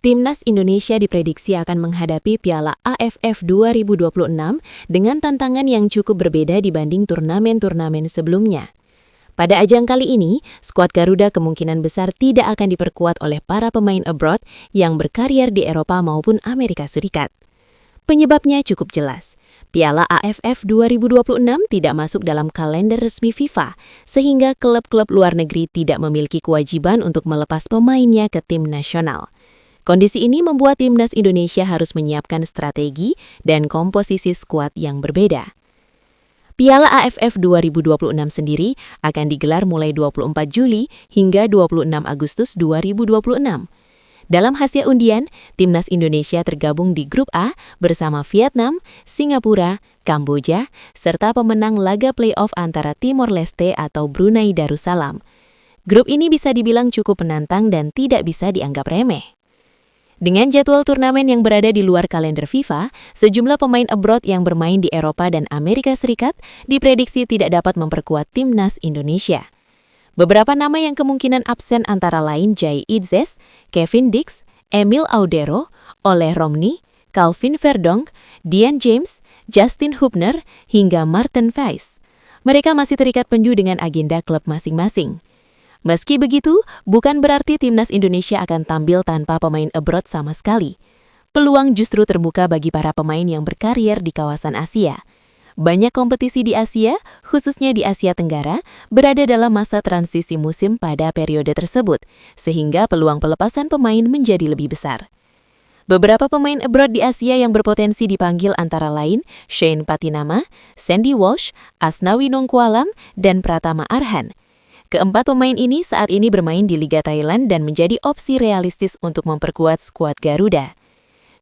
Timnas Indonesia diprediksi akan menghadapi Piala AFF 2026 dengan tantangan yang cukup berbeda dibanding turnamen-turnamen sebelumnya. Pada ajang kali ini, skuad Garuda kemungkinan besar tidak akan diperkuat oleh para pemain abroad yang berkarier di Eropa maupun Amerika Serikat. Penyebabnya cukup jelas. Piala AFF 2026 tidak masuk dalam kalender resmi FIFA, sehingga klub-klub luar negeri tidak memiliki kewajiban untuk melepas pemainnya ke tim nasional. Kondisi ini membuat Timnas Indonesia harus menyiapkan strategi dan komposisi skuad yang berbeda. Piala AFF 2026 sendiri akan digelar mulai 24 Juli hingga 26 Agustus 2026. Dalam hasil undian, Timnas Indonesia tergabung di Grup A bersama Vietnam, Singapura, Kamboja, serta pemenang laga playoff antara Timor Leste atau Brunei Darussalam. Grup ini bisa dibilang cukup menantang dan tidak bisa dianggap remeh. Dengan jadwal turnamen yang berada di luar kalender FIFA, sejumlah pemain abroad yang bermain di Eropa dan Amerika Serikat diprediksi tidak dapat memperkuat Timnas Indonesia. Beberapa nama yang kemungkinan absen antara lain Jai Idzes, Kevin Dix, Emil Audero, Oleh Romney, Calvin Verdonk, Dian James, Justin Hubner, hingga Martin Weiss. Mereka masih terikat penju dengan agenda klub masing-masing. Meski begitu, bukan berarti Timnas Indonesia akan tampil tanpa pemain abroad sama sekali. Peluang justru terbuka bagi para pemain yang berkarier di kawasan Asia. Banyak kompetisi di Asia, khususnya di Asia Tenggara, berada dalam masa transisi musim pada periode tersebut, sehingga peluang pelepasan pemain menjadi lebih besar. Beberapa pemain abroad di Asia yang berpotensi dipanggil antara lain Shane Patinama, Sandy Walsh, Asnawi Nongkualam, dan Pratama Arhan. Keempat pemain ini saat ini bermain di Liga Thailand dan menjadi opsi realistis untuk memperkuat skuad Garuda.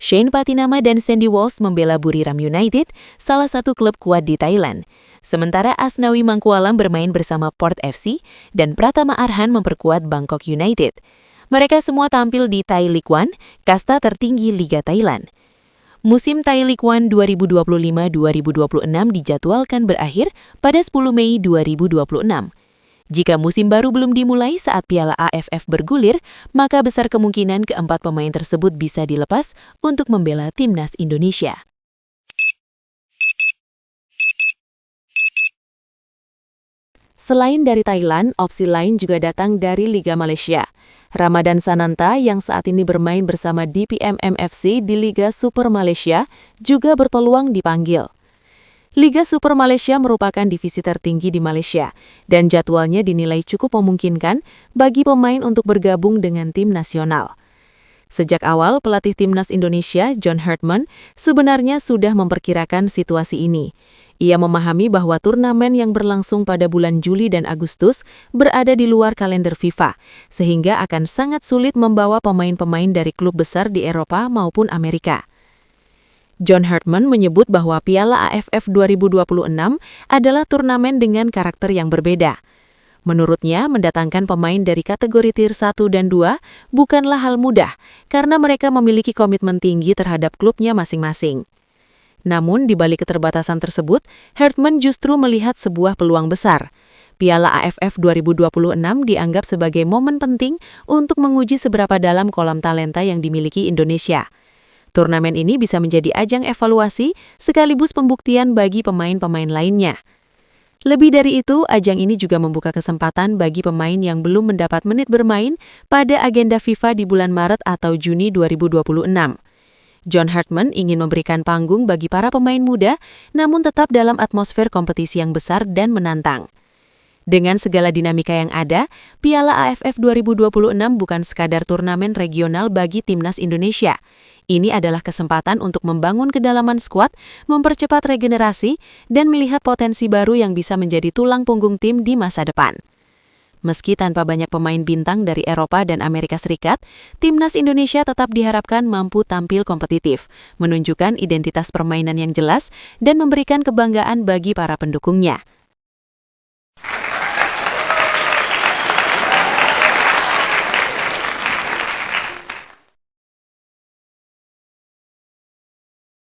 Shane Patinama dan Sandy Walsh membela Buriram United, salah satu klub kuat di Thailand. Sementara Asnawi Mangkualam bermain bersama Port FC dan Pratama Arhan memperkuat Bangkok United. Mereka semua tampil di Thai League One, kasta tertinggi Liga Thailand. Musim Thai League One 2025-2026 dijadwalkan berakhir pada 10 Mei 2026. Jika musim baru belum dimulai saat Piala AFF bergulir, maka besar kemungkinan keempat pemain tersebut bisa dilepas untuk membela Timnas Indonesia. Selain dari Thailand, opsi lain juga datang dari Liga Malaysia. Ramadan Sananta yang saat ini bermain bersama DPM FC di Liga Super Malaysia juga berpeluang dipanggil. Liga Super Malaysia merupakan divisi tertinggi di Malaysia, dan jadwalnya dinilai cukup memungkinkan bagi pemain untuk bergabung dengan tim nasional. Sejak awal, pelatih Timnas Indonesia, John Hartman, sebenarnya sudah memperkirakan situasi ini. Ia memahami bahwa turnamen yang berlangsung pada bulan Juli dan Agustus berada di luar kalender FIFA, sehingga akan sangat sulit membawa pemain-pemain dari klub besar di Eropa maupun Amerika. John Hartman menyebut bahwa Piala AFF 2026 adalah turnamen dengan karakter yang berbeda. Menurutnya, mendatangkan pemain dari kategori Tier 1 dan 2 bukanlah hal mudah karena mereka memiliki komitmen tinggi terhadap klubnya masing-masing. Namun, di balik keterbatasan tersebut, Hartman justru melihat sebuah peluang besar. Piala AFF 2026 dianggap sebagai momen penting untuk menguji seberapa dalam kolam talenta yang dimiliki Indonesia. Turnamen ini bisa menjadi ajang evaluasi sekaligus pembuktian bagi pemain-pemain lainnya. Lebih dari itu, ajang ini juga membuka kesempatan bagi pemain yang belum mendapat menit bermain pada agenda FIFA di bulan Maret atau Juni 2026. John Hartman ingin memberikan panggung bagi para pemain muda, namun tetap dalam atmosfer kompetisi yang besar dan menantang. Dengan segala dinamika yang ada, Piala AFF 2026 bukan sekadar turnamen regional bagi Timnas Indonesia. Ini adalah kesempatan untuk membangun kedalaman skuad, mempercepat regenerasi, dan melihat potensi baru yang bisa menjadi tulang punggung tim di masa depan. Meski tanpa banyak pemain bintang dari Eropa dan Amerika Serikat, Timnas Indonesia tetap diharapkan mampu tampil kompetitif, menunjukkan identitas permainan yang jelas, dan memberikan kebanggaan bagi para pendukungnya.